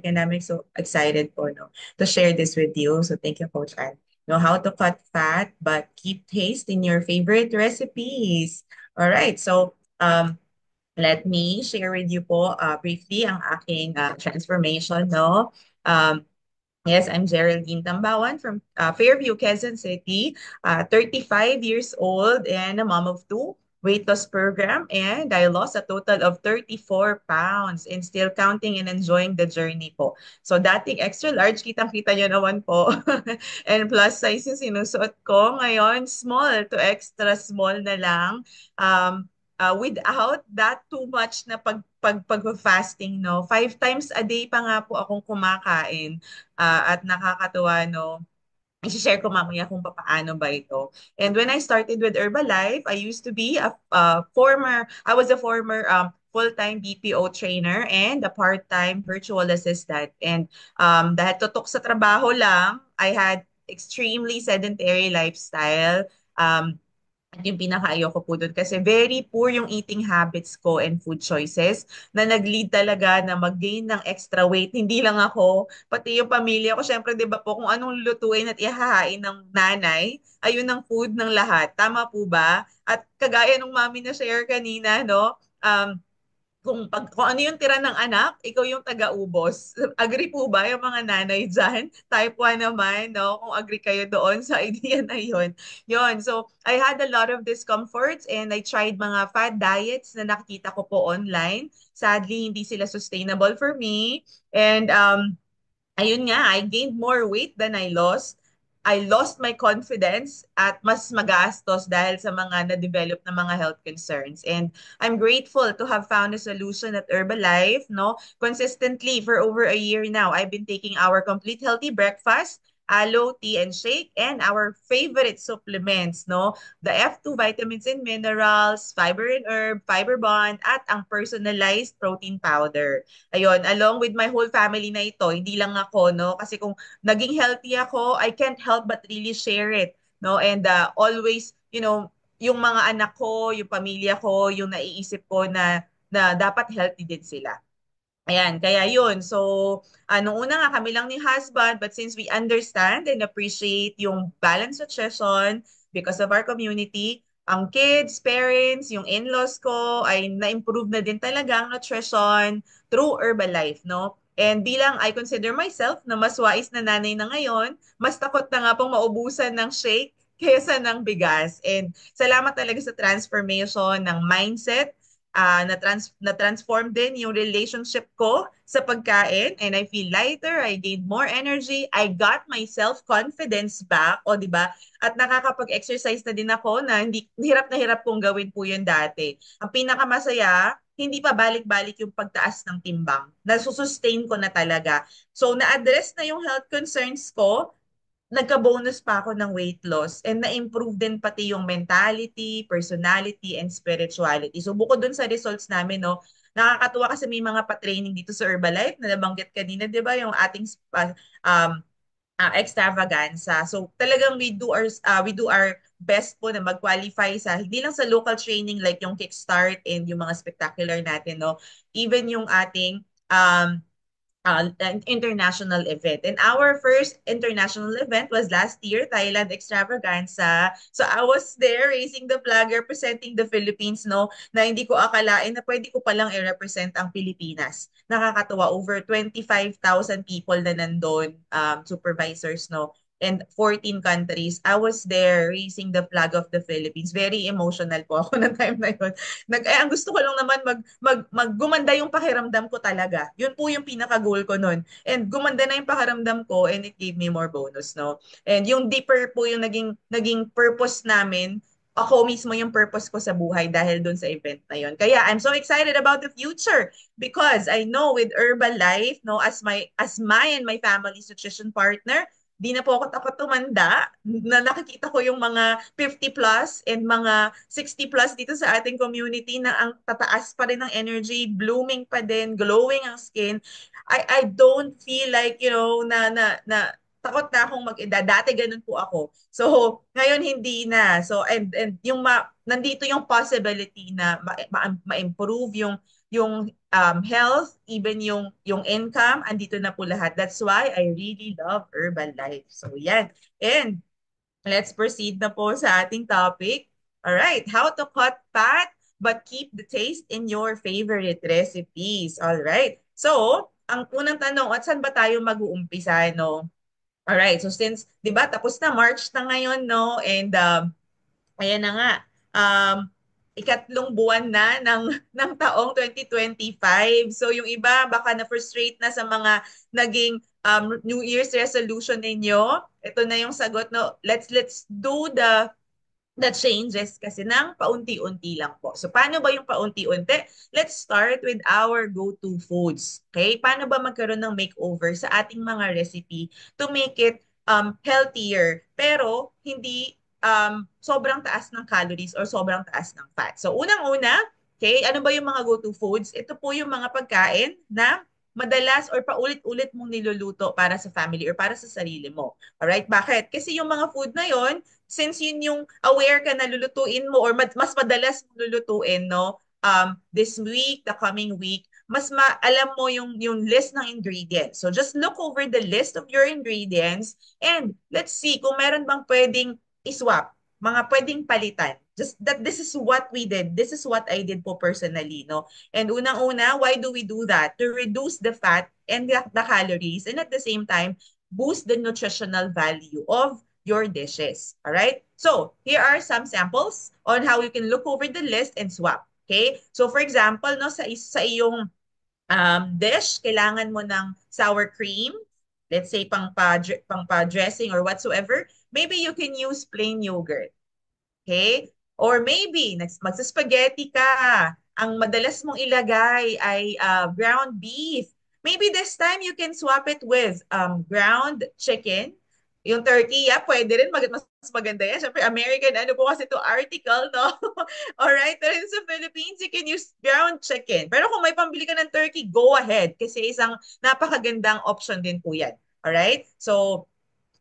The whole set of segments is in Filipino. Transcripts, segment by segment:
and I'm so excited po, no, to share this with you. So thank you, Coach Anne. Know how to cut fat, but keep taste in your favorite recipes. All right, so let me share with you po briefly ang aking transformation, no? Um, Yes, I'm Geraldine Tambawan from Fairview, Quezon City, 35 years old and a mom of two, weight loss program, and I lost a total of 34 pounds and still counting and enjoying the journey po. So dating extra large, kitang-kita nyo naman po. And plus size yung sinusuot ko. Ngayon, small to extra small na lang. Without that too much na pag-fasting, no? 5 times a day pa nga po akong kumakain. At nakakatuwa, no? I-share ko mamaya kung paano ba ito. And when I started with Herbalife, I used to be I was a former full-time BPO trainer and a part-time virtual assistant. And dahil tutok sa trabaho lang, I had extremely sedentary lifestyle. At yung pinaka-ayoko po doon kasi very poor yung eating habits ko and food choices na nag-lead talaga na mag-gain ng extra weight. Hindi lang ako, pati yung pamilya ko. Syempre, di ba po, kung anong lutuin at ihahain ng nanay, ayun ang food ng lahat. Tama po ba? At kagaya nung mami na share kanina, no? Kung ano yung tira ng anak, ikaw yung taga-ubos. Agree po ba yung mga nanay dyan? Type 1 naman, no? Kung agree kayo doon sa idea na yun. Yun. So, I had a lot of discomforts and I tried mga fad diets na nakikita ko po online. Sadly, hindi sila sustainable for me. And ayun nga, I gained more weight than I lost. I lost my confidence at mas magastos dahil sa mga na-develop na mga health concerns. And I'm grateful to have found a solution at Herbalife, no? Consistently for over a year now, I've been taking our complete healthy breakfast, aloe, tea, and shake, and our favorite supplements, no? The F2 vitamins and minerals, fiber and herb, fiber bond, at ang personalized protein powder. Ayun, along with my whole family na ito, hindi lang ako, no? Kasi kung naging healthy ako, I can't help but really share it, no? And always, yung mga anak ko, yung pamilya ko, yung naiisip ko na dapat healthy din sila. Ayan, kaya yun. So, nung una nga kami lang ni husband, but since we understand and appreciate yung balanced nutrition because of our community, ang kids, parents, yung in-laws ko ay na-improve na din talaga ang nutrition through Herbalife, no? And bilang I consider myself na mas wais na nanay na ngayon, mas takot na nga pong maubusan ng shake kaysa ng bigas. And salamat talaga sa transformation ng mindset, na-transform din yung relationship ko sa pagkain and I feel lighter, I gained more energy, I got my self-confidence back, o di ba? At nakakapag-exercise na din ako na hirap kong gawin po yun dati. Ang pinakamasaya, hindi pa balik-balik yung pagtaas ng timbang. Nasusustain ko na talaga. So, na-address na yung health concerns ko, nagka-bonus pa ako ng weight loss and na-improve din pati yung mentality, personality, and spirituality. So bukod dun sa results namin, no, nakakatuwa kasi may mga pa-training dito sa Herbalife na nabanggit kanina, di ba, yung ating um, extravaganza. So talagang we do our best po na mag-qualify sa hindi lang sa local training like yung Kickstart and yung mga spectacular natin, no, even yung ating an international event. And our first international event was last year, Thailand Extravaganza. So I was there raising the flag, representing the Philippines, no, na hindi ko akalain na pwede ko palang i-represent ang Pilipinas. Nakakatuwa, over 25,000 people na nandun, supervisors, no, and 14 countries. I was there raising the flag of the Philippines. Very emotional po ako ng time na yun. Ang gusto ko lang naman gumanda yung pakiramdam ko talaga. Yun po yung pinaka-goal ko nun. And gumanda na yung pakiramdam ko and it gave me more bonus, no? And yung deeper po yung naging purpose namin, ako mismo yung purpose ko sa buhay dahil dun sa event na yun. Kaya I'm so excited about the future because I know with Herbalife, no, as my and my family's nutrition partner, di na po ako takot tumanda na nakikita ko yung mga 50 plus and mga 60 plus dito sa ating community na ang tataas pa rin ng energy, blooming pa din, glowing ang skin. I don't feel like, na takot na akong mag-edad. Dati ganun po ako. So, ngayon hindi na. So, and nandito yung possibility na ma-improve yung yung health, even yung income, andito na po lahat. That's why I really love Herbalife. So yan. And let's proceed na po sa ating topic. All right, how to cut fat but keep the taste in your favorite recipes. All right. So, ang unang tanong, at saan ba tayo mag-uumpisa, no? All right. So since, 'di ba, tapos na March na ngayon, no? And ayan na nga. Um, ikatlong buwan na ng ng taong 2025. So yung iba baka na-frustrate na sa mga naging New Year's resolution ninyo. Ito na yung sagot, no. Let's do the changes kasi ng paunti-unti lang po. So, paano ba yung paunti-unti? Let's start with our go-to foods. Okay? Paano ba magkaroon ng makeover sa ating mga recipe to make it healthier, pero hindi sobrang taas ng calories or sobrang taas ng fat. So, unang-una, okay, ano ba yung mga go-to foods? Ito po yung mga pagkain na madalas or paulit-ulit mong niluluto para sa family or para sa sarili mo. Alright? Bakit? Kasi yung mga food na yon, since yun yung aware ka na lulutuin mo or mas madalas mo lulutuin, no? This week, the coming week, alam mo yung list ng ingredients. So just look over the list of your ingredients and let's see kung meron bang pwedeng iswap, mga pwedeng palitan. Just that this is what we did. This is what I did po personally, no? And unang-una, why do we do that? To reduce the fat and the calories and at the same time, boost the nutritional value of your dishes. All right? So, here are some samples on how you can look over the list and swap. Okay? So, for example, no, sa iyong dish, kailangan mo ng sour cream, let's say pang pa dressing or whatsoever. Maybe you can use plain yogurt. Okay? Or maybe, magsa-spaghetti ka. Ang madalas mong ilagay ay ground beef. Maybe this time you can swap it with ground chicken. Yung turkey, yeah, pwede rin. Mas maganda yan. Siyempre, American, ano po kasi ito article, no? Alright? Pero sa Philippines, you can use ground chicken. Pero kung may pambili ka ng turkey, go ahead. Kasi isang napakagandang option din po yan. Alright? So,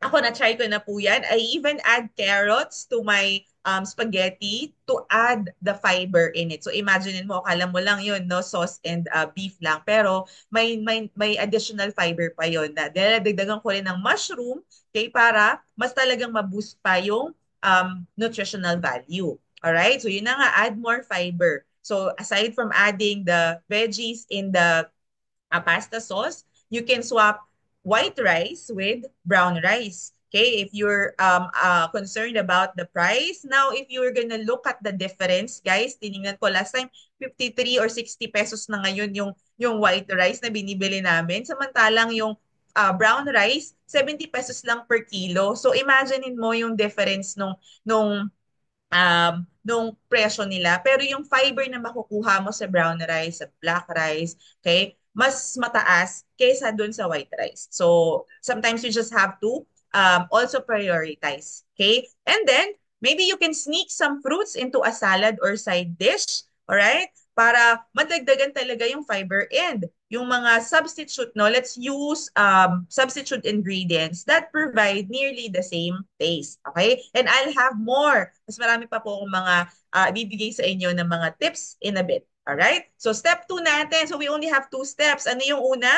ako na-try ko na po yan. I even add carrots to my spaghetti to add the fiber in it. So imagine mo, akala mo lang yun, no? Sauce and beef lang. Pero may additional fiber pa yun na dagdagan ko rin ng mushroom, okay, para mas talagang ma-boost pa yung nutritional value. Alright? So yun na nga, add more fiber. So aside from adding the veggies in the pasta sauce, you can swap white rice with brown rice. Okay, if you're concerned about the price, now if you're gonna look at the difference, guys, tiningnan ko last time, 53 or 60 pesos na ngayon yung white rice na binibili namin. Samantalang yung brown rice, 70 pesos lang per kilo. So imaginein mo yung difference nung presyo nila. Pero yung fiber na makukuha mo sa brown rice, sa black rice, okay, mas mataas kaysa dun sa white rice. So, sometimes you just have to also prioritize. Okay? And then, maybe you can sneak some fruits into a salad or side dish. Alright? Para madagdagan talaga yung fiber and yung mga substitute, no, let's use substitute ingredients that provide nearly the same taste. Okay? And I'll have more. Mas marami pa po akong mga bibigay sa inyo ng mga tips in a bit. Alright? So step 2 natin. So we only have 2 steps. Ano yung una?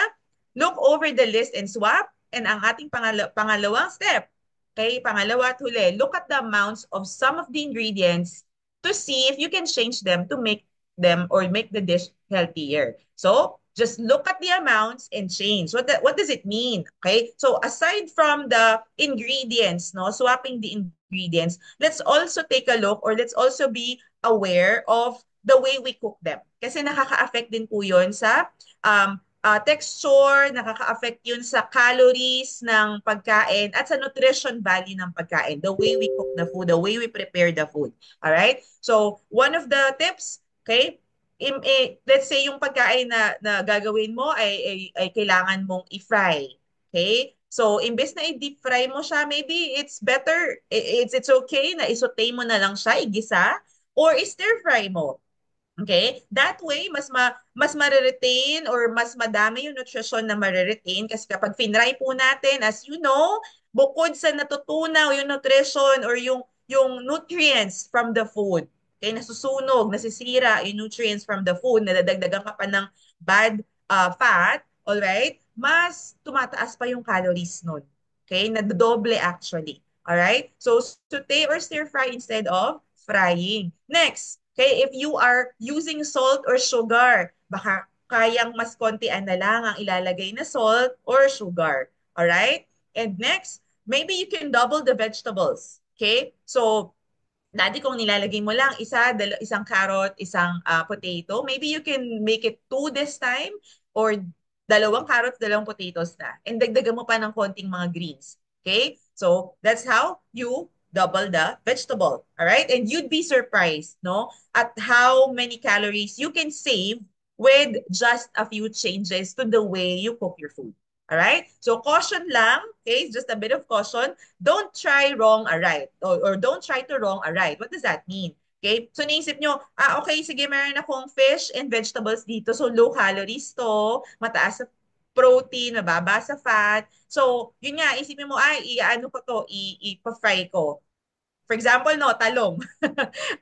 Look over the list and swap. And ang ating pangalawang step, okay, pangalawa at huli, look at the amounts of some of the ingredients to see if you can change them to make them or make the dish healthier. So, just look at the amounts and change. What does it mean? Okay? So, aside from the ingredients, no, swapping the ingredients, let's also take a look or let's also be aware of the way we cook them. Kasi nakaka-affect din po yun sa texture, nakaka-affect yun sa calories ng pagkain at sa nutrition value ng pagkain. The way we cook the food, the way we prepare the food. Alright? So, one of the tips, okay, let's say yung pagkain na gagawin mo ay kailangan mong i-fry. Okay? So, imbes na i-deep fry mo siya, maybe it's better, it's okay na isote mo na lang siya, igisa, or i-stir fry mo. Okay? That way, mas mariretain or mas madami yung nutrition na mariretain kasi kapag finry po natin, as you know, bukod sa natutunaw yung nutrition or yung nutrients from the food, Okay, nasusunog, nasisira yung nutrients from the food, nadadagdagan ka pa ng bad fat, alright, mas tumataas pa yung calories nun. Okay, nadodoble actually. Alright, so saute or stir fry instead of frying. Next, okay, if you are using salt or sugar, baka kayang mas kontian na lang ang ilalagay na salt or sugar. Alright? And next, maybe you can double the vegetables. Okay? So, dati kung nilalagay mo lang isang carrot, isang potato, maybe you can make it two this time or dalawang carrots, dalawang potatoes na. And dagdagan mo pa ng konting mga greens. Okay? So, that's how you double the vegetable. All right? And you'd be surprised, no? At how many calories you can save with just a few changes to the way you cook your food. All right? So, caution lang, okay? Just a bit of caution. Don't try wrong a right or don't try to wrong a right. What does that mean? Okay? So naisip nyo, okay, sige, meron akong fish and vegetables dito. So low calories to, mataas sa protein, mababa sa fat. So, yun nga, isipin mo, i-ano ko to, i-fry ko. For example, no, talong.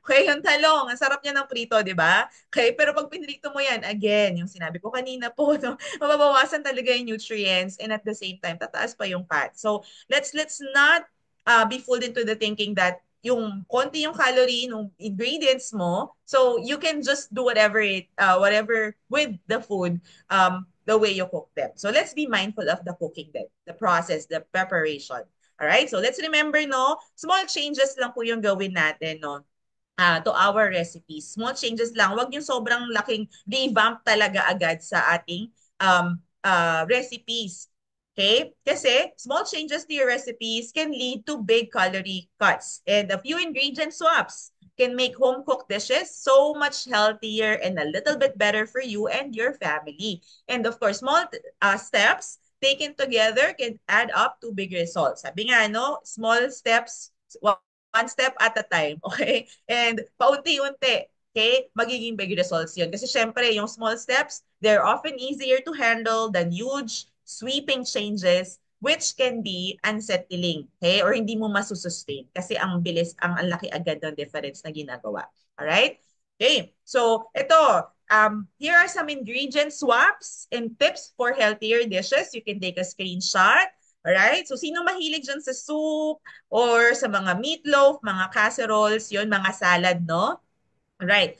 Okay, yung talong, ang sarap niya ng prito, di ba? Okay, pero pag pinrito mo yan, again, yung sinabi ko kanina po, no, mababawasan talaga yung nutrients and at the same time, tataas pa yung fat. So, let's not be fooled into the thinking that yung konti yung calorie ng ingredients mo, so you can just do whatever with the food, the way you cook them. So let's be mindful of the cooking then, the process, the preparation. All right? So let's remember, no, small changes lang po yung gawin natin, no, to our recipes. Small changes lang. Huwag yung sobrang laking revamp talaga agad sa ating recipes. Okay? Kasi small changes to your recipes can lead to big calorie cuts. And a few ingredient swaps can make home-cooked dishes so much healthier and a little bit better for you and your family. And of course, small steps taken together can add up to big results. Sabi nga, no, small steps, one step at a time, okay? And paunti-unti, okay, magiging big results yun. Kasi syempre, yung small steps, they're often easier to handle than huge, sweeping changes which can be unsettling, okay? Or hindi mo masusustain kasi ang bilis, ang laki agad ng difference na ginagawa. Alright? Okay, so ito, here are some ingredient swaps and tips for healthier dishes. You can take a screenshot. Alright? So, sino mahilig dyan sa soup or sa mga meatloaf, mga casseroles, yon mga salad, no? Alright.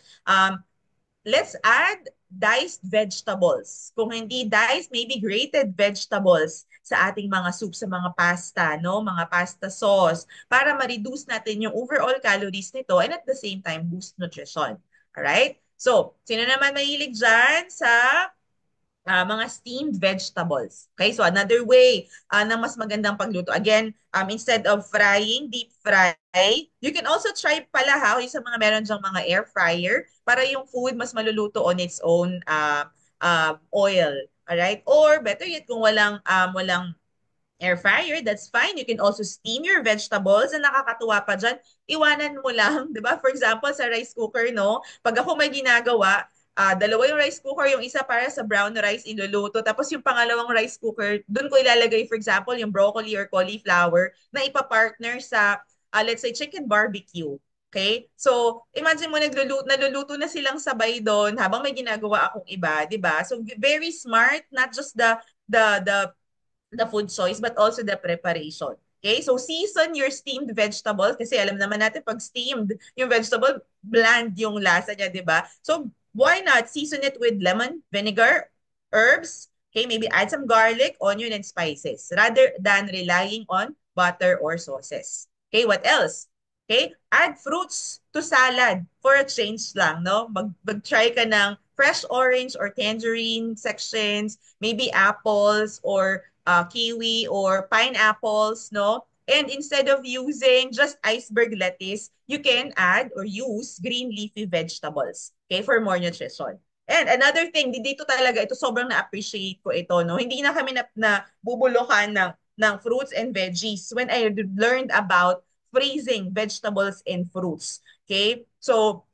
Let's add diced vegetables. Kung hindi diced, maybe grated vegetables sa ating mga soup, sa mga pasta, no? Mga pasta sauce para ma-reduce natin yung overall calories nito and at the same time boost nutrition. Alright? So, sino naman mahilig dyan sa mga steamed vegetables. Okay, so another way na mas magandang pagluto. Again, instead of frying, deep fry, you can also try pala yung sa mga meron dyang mga air fryer para yung food mas maluluto on its own oil. Alright? Or better yet, kung walang air fryer, that's fine. You can also steam your vegetables. And nakakatuwa pa dyan, iwanan mo lang, di ba? For example, sa rice cooker, no? Pag ako may ginagawa, dalawa yung rice cooker, yung isa para sa brown rice iluluto, tapos yung pangalawang rice cooker, dun ko ilalagay, for example, yung broccoli or cauliflower na ipapartner sa, let's say, chicken barbecue. Okay? So, imagine mo naluluto na silang sabay doon habang may ginagawa akong iba, 'di ba? So, very smart, not just the food choice, but also the preparation. Okay? So, season your steamed vegetables kasi alam naman natin pag steamed, yung vegetable, bland yung lasa niya, di ba? So, why not season it with lemon, vinegar, herbs, okay? Maybe add some garlic, onion, and spices rather than relying on butter or sauces. Okay, what else? Okay, add fruits to salad for a change lang, no? Mag-try ka ng fresh orange or tangerine sections, maybe apples or kiwi or pineapples, no? And instead of using just iceberg lettuce, you can add or use green leafy vegetables, okay, for more nutrition. And another thing, dito talaga, ito sobrang na-appreciate ko ito, no? Hindi na kami na bubulukan ng fruits and veggies when I learned about freezing vegetables and fruits. Okay? So,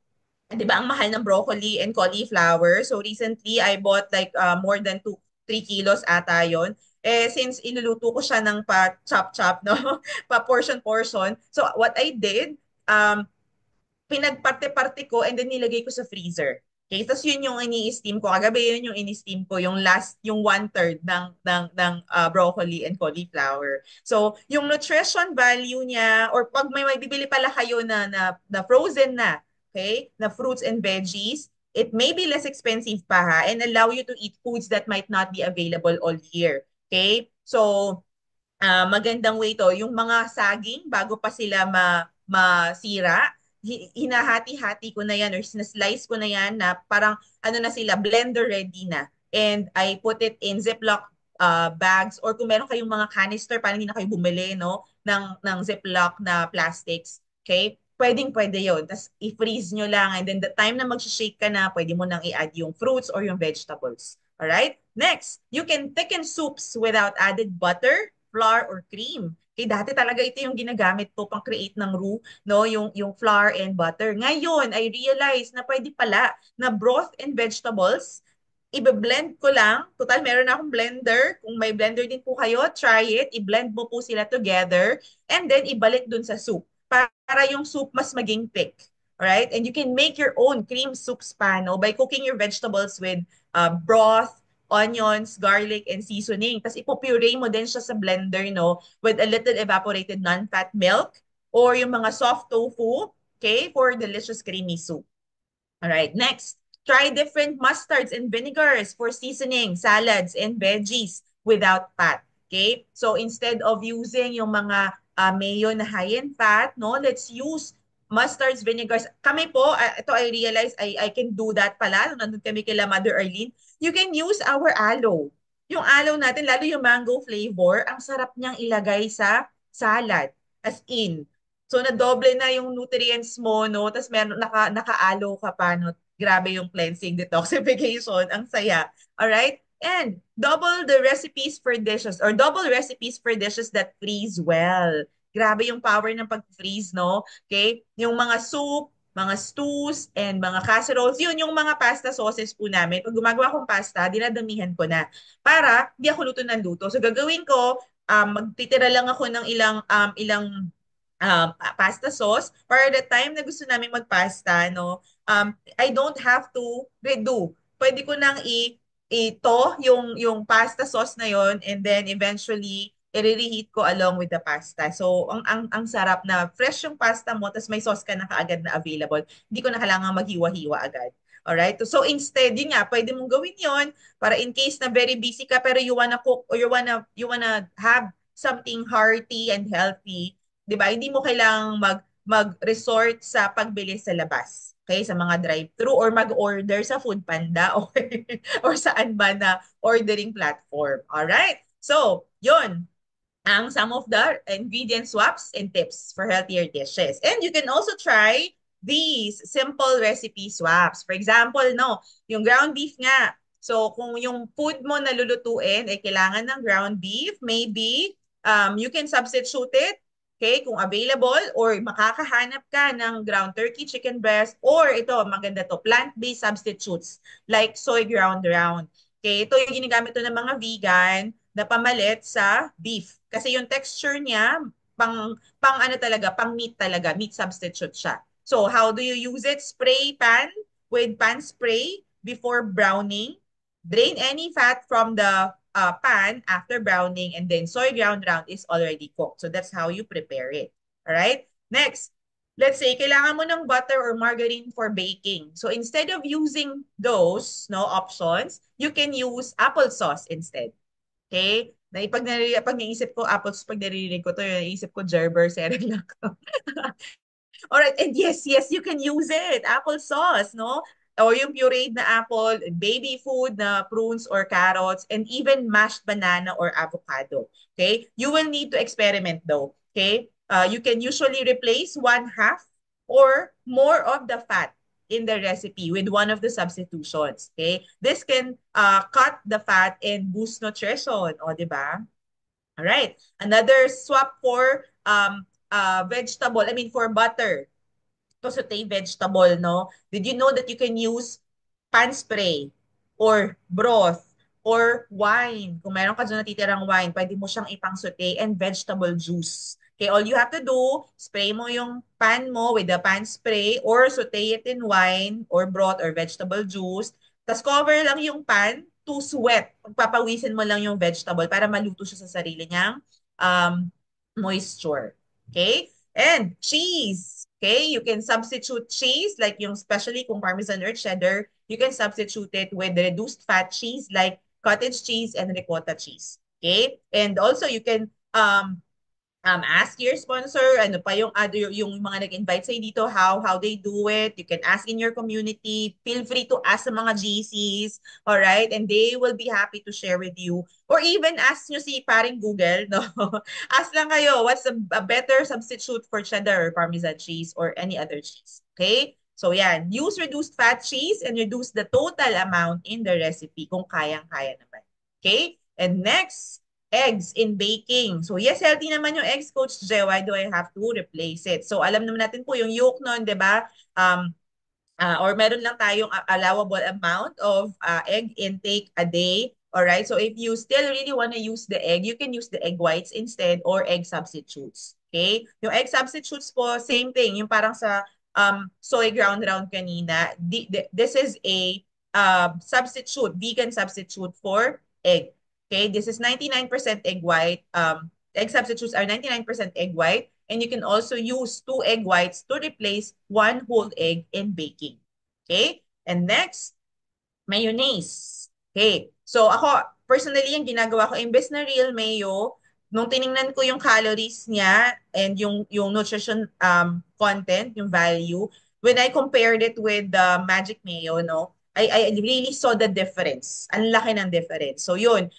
'di ba ang mahal ng broccoli and cauliflower. So recently I bought like more than 3 kilos ata 'yon. Eh since iluluto ko siya ng pa chop chop no, pa portion portion. So what I did, um pinagparte-parte ko and then nilagay ko sa freezer. Okay, tapos yun yung ini-steam ko. Kagabi yun yung ini-steam ko, yung last, yung one-third ng broccoli and cauliflower. So, yung nutrition value niya, or pag may bibili pala kayo na frozen na, okay, na fruits and veggies, it may be less expensive pa ha, and allow you to eat foods that might not be available all year. Okay? So, magandang way to. Yung mga saging, bago pa sila masira, hinahati-hati ko na yan or sinaslice ko na yan na parang ano na sila, blender ready na. And I put it in Ziploc bags, or kung meron kayong mga canister, parang hindi na kayo bumili, no, ng Ziploc na plastics. Okay? Pwedeng-pwede yun. Tapos i-freeze nyo lang. And then the time na mag-shake ka na, pwede mo nang i-add yung fruits or yung vegetables. Alright? Next, you can thicken soups without added butter, flour, or cream. Okay, dati talaga ito yung ginagamit ko pang create ng roux, no? Yung flour and butter. Ngayon, I realize na pwede pala na broth and vegetables, ibe-blend ko lang. Total, meron na akong blender. Kung may blender din po kayo, try it. I-blend mo po sila together and then ibalik dun sa soup para yung soup mas maging thick. Alright? And you can make your own cream soups pa, no? By cooking your vegetables with broth, onions, garlic, and seasoning. Tapos ipopuree mo din siya sa blender, no? With a little evaporated non-fat milk or yung mga soft tofu, okay? For delicious creamy soup. All right, next, try different mustards and vinegars for seasoning salads and veggies without fat. Okay? So instead of using yung mga mayo na high in fat, no, let's use mustards, vinegars. Kami po, ito I realize I can do that pala. Nung nandun kami kila Mother Arlene. You can use our aloe. Yung aloe natin, lalo yung mango flavor, ang sarap niyang ilagay sa salad. As in, so nadoble na yung nutrients mo, no? Tapos meron nakaalo ka pa, no? Grabe yung cleansing detoxification, ang saya. All right? And double the recipes for dishes or double recipes for dishes that freeze well. Grabe yung power ng pag-freeze, no? Okay? Yung mga soup, mga stews, and mga casseroles, yun yung mga pasta sauces po namin. Pag gumagawa akong pasta, dinadamihan ko na para hindi ako luto ng luto. So gagawin ko, magtitira lang ako ng ilang pasta sauce para the time na gusto namin magpasta, no, I don't have to redo. Pwede ko nang ito, yung pasta sauce na yon, and then eventually, i-reheat ko along with the pasta. So, ang sarap na fresh yung pasta mo, tapos may sauce ka na kaagad na available. Hindi ko na kailangan maghiwa-hiwa agad. Alright? So, instead, yun nga, pwede mong gawin yon para in case na very busy ka pero you wanna cook or you wanna have something hearty and healthy, 'di ba? Hindi mo kailangang mag-resort sa pagbili sa labas. Okay, sa mga drive-thru or mag-order sa Foodpanda or or saan ba na ordering platform. All right? So, 'yun ang some of the ingredient swaps and tips for healthier dishes. And you can also try these simple recipe swaps. For example, no, yung ground beef nga. So, kung yung food mo na lulutuin ay kailangan ng ground beef, maybe you can substitute it, okay, kung available, or makakahanap ka ng ground turkey, chicken breast, or ito, maganda to, plant-based substitutes like soy ground round. Okay, ito yung ginagamit to ng mga vegan na pamalit sa beef. Kasi yung texture niya, pang ano talaga, pang meat talaga, meat substitute siya. So, how do you use it? Spray pan with pan spray before browning. Drain any fat from the pan after browning, and then soy ground round is already cooked. So, that's how you prepare it. All right? Next, let's say, kailangan mo ng butter or margarine for baking. So, instead of using those no options, you can use applesauce instead. Okay? Pag naisip ko apples, pag naririnig ko to, naisip ko Gerber, Cerelac. All right, and yes, yes, you can use it. Apple sauce, no? Or yung pureed na apple, baby food na prunes or carrots, and even mashed banana or avocado. Okay? You will need to experiment though. Okay? You can usually replace one half or more of the fat in the recipe with one of the substitutions. Okay? This can cut the fat and boost nutrition. O, di ba? All right. Another swap for vegetable, I mean for butter to saute vegetable, no? Did you know that you can use pan spray or broth or wine? Kung meron ka dyan natitirang wine, pwede mo siyang ipang saute and vegetable juice. Okay, all you have to do, spray mo yung pan mo with the pan spray or saute it in wine or broth or vegetable juice. Tapos cover lang yung pan to sweat. Pagpapawisin mo lang yung vegetable para maluto siya sa sarili niyang um, moisture. Okay? And cheese. Okay? You can substitute cheese like yung especially kung Parmesan or cheddar, you can substitute it with reduced fat cheese like cottage cheese and ricotta cheese. Okay? And also you can ask your sponsor, ano pa yung other yung mga nag-invite sa dito, how they do it. You can ask in your community. Feel free to ask sa mga GCs, all right? And they will be happy to share with you. Or even ask nyo si paring Google, no? Ask lang kayo, what's a better substitute for cheddar or Parmesan cheese or any other cheese? Okay? So yan, use reduced fat cheese and reduce the total amount in the recipe kung kayang-kaya naman. Okay? And next, eggs in baking. So yes, healthy naman yung eggs, Coach Jay. Why do I have to replace it? So alam naman natin po yung yolk nun, di ba? Or meron lang tayong allowable amount of egg intake a day. All right. So if you still really want to use the egg, you can use the egg whites instead or egg substitutes. Okay? Yung egg substitutes po, same thing. Yung parang sa soy ground round kanina. This is a substitute, vegan substitute for egg. Okay? This is 99% egg white. Egg substitutes are 99% egg white. And you can also use two egg whites to replace one whole egg in baking. Okay? And next, mayonnaise. Okay. So ako, personally, yung ginagawa ko, imbes na real mayo, nung tiningnan ko yung calories niya and yung nutrition content, yung value, when I compared it with the Magic Mayo, no, I really saw the difference. Ang laki ng difference. So yun,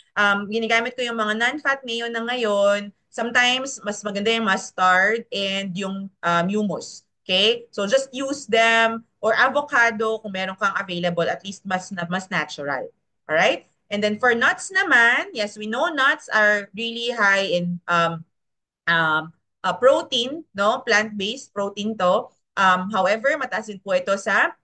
ginagamit ko yung mga non-fat mayo na ngayon. Sometimes, mas maganda yung mustard and yung hummus. Okay? So just use them or avocado kung meron kang available, at least mas natural. All right? And then for nuts naman, yes, we know nuts are really high in protein, no? Plant-based protein to. However, mataas din po ito sa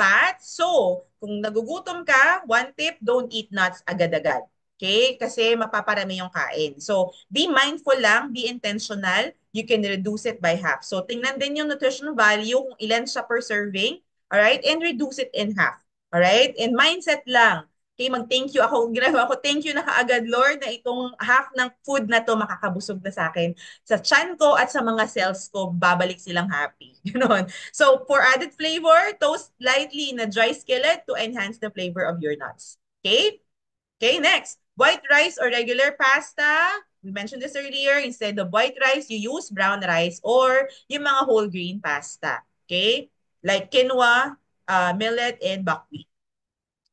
fat. So, kung nagugutom ka, one tip, don't eat nuts agad-agad. Okay? Kasi mapaparami yung kain. So, be mindful lang, be intentional. You can reduce it by half. So, tingnan din yung nutritional value kung ilan siya per serving. Alright? And reduce it in half. Alright? And mindset lang. Okay, mag-thank you ako. Ginagawa ko, thank you na kaagad, Lord, na itong half ng food na to makakabusog na sa akin. Sa chan ko at sa mga cells ko, babalik silang happy. Ganon. So, for added flavor, toast lightly in a dry skillet to enhance the flavor of your nuts. Okay? Okay, next. White rice or regular pasta. We mentioned this earlier. Instead of white rice, you use brown rice or yung mga whole grain pasta. Okay? Like quinoa, millet, and buckwheat.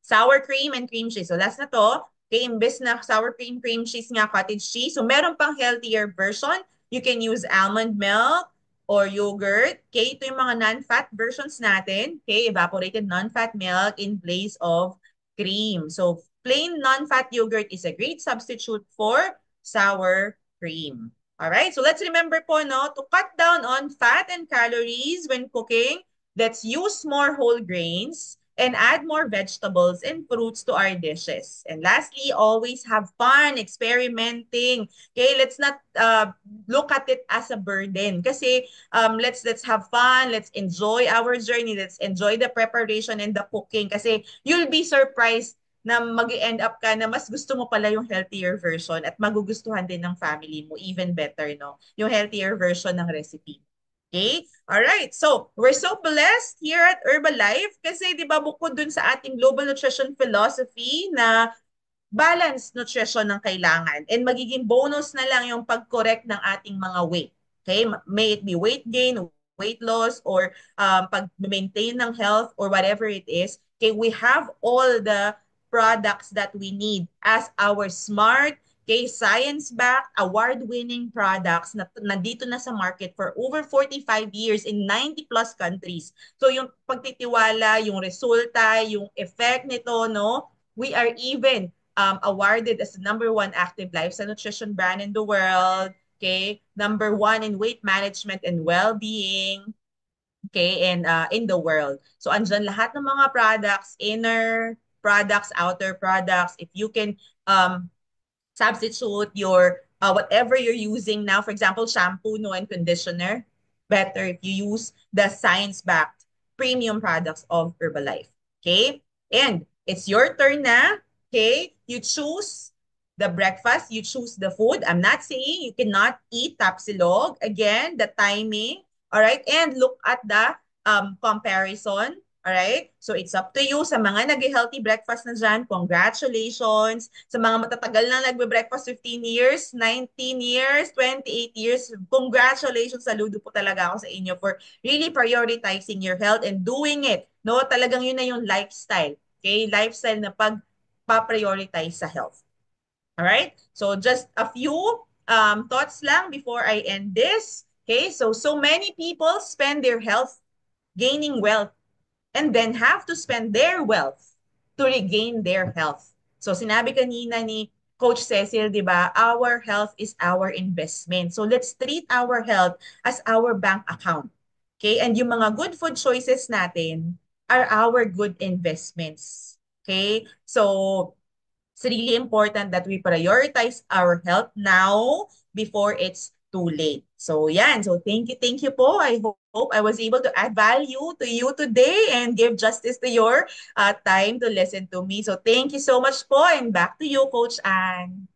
Sour cream and cream cheese. So last na to. Okay, imbes na sour cream cheese nga, cottage cheese. So meron pang healthier version. You can use almond milk or yogurt. Okay, ito yung mga non-fat versions natin. Okay, evaporated non-fat milk in place of cream. So plain non-fat yogurt is a great substitute for sour cream. All right, so let's remember po, no, to cut down on fat and calories when cooking, let's use more whole grains and add more vegetables and fruits to our dishes. And lastly, always have fun experimenting. Okay, let's not look at it as a burden. Kasi let's have fun, let's enjoy our journey, let's enjoy the preparation and the cooking. Kasi you'll be surprised na mag-end up ka na mas gusto mo pala yung healthier version at magugustuhan din ng family mo even better, no? Yung healthier version ng recipe. Okay? All right. So, we're so blessed here at Herbalife kasi 'di ba bukod dun sa ating global nutrition philosophy na balanced nutrition ng kailangan and magiging bonus na lang yung pag-correct ng ating mga weight. Okay? May it be weight gain, weight loss, or pag-maintain ng health or whatever it is. Okay, we have all the products that we need as our smart, okay, science-backed, award-winning products na nandito na sa market for over 45 years in 90 plus countries. So yung pagtitiwala, yung resulta, yung effect nito, no? We are even awarded as the #1 active lifestyle nutrition brand in the world. Okay, #1 in weight management and well-being. Okay, and in the world. So andyan lahat ng mga products, inner products, outer products. If you can substitute your whatever you're using now, for example, shampoo, no, and conditioner, better if you use the science-backed premium products of Herbalife. Okay? And it's your turn na. Okay? You choose the breakfast, you choose the food. I'm not saying you cannot eat tapsilog. Again, the timing. All right? And look at the comparison. All right? So it's up to you sa mga nag-healthy breakfast na dyan. Congratulations. Sa mga matatagal na nagbe-breakfast 15 years, 19 years, 28 years, congratulations. Saludo po talaga ako sa inyo for really prioritizing your health and doing it. No, talagang yun na yung lifestyle. Okay? Lifestyle na pag-prioritize sa health. All right? So just a few thoughts lang before I end this. Okay? So many people spend their health gaining wealth and then have to spend their wealth to regain their health. So sinabi kanina ni Coach Cecil, di ba, our health is our investment. So let's treat our health as our bank account. Okay? And yung mga good food choices natin are our good investments. Okay? So it's really important that we prioritize our health now before it's too late. So yan. So thank you po. I hope I was able to add value to you today and give justice to your time to listen to me. So thank you so much po and back to you, Coach Anne.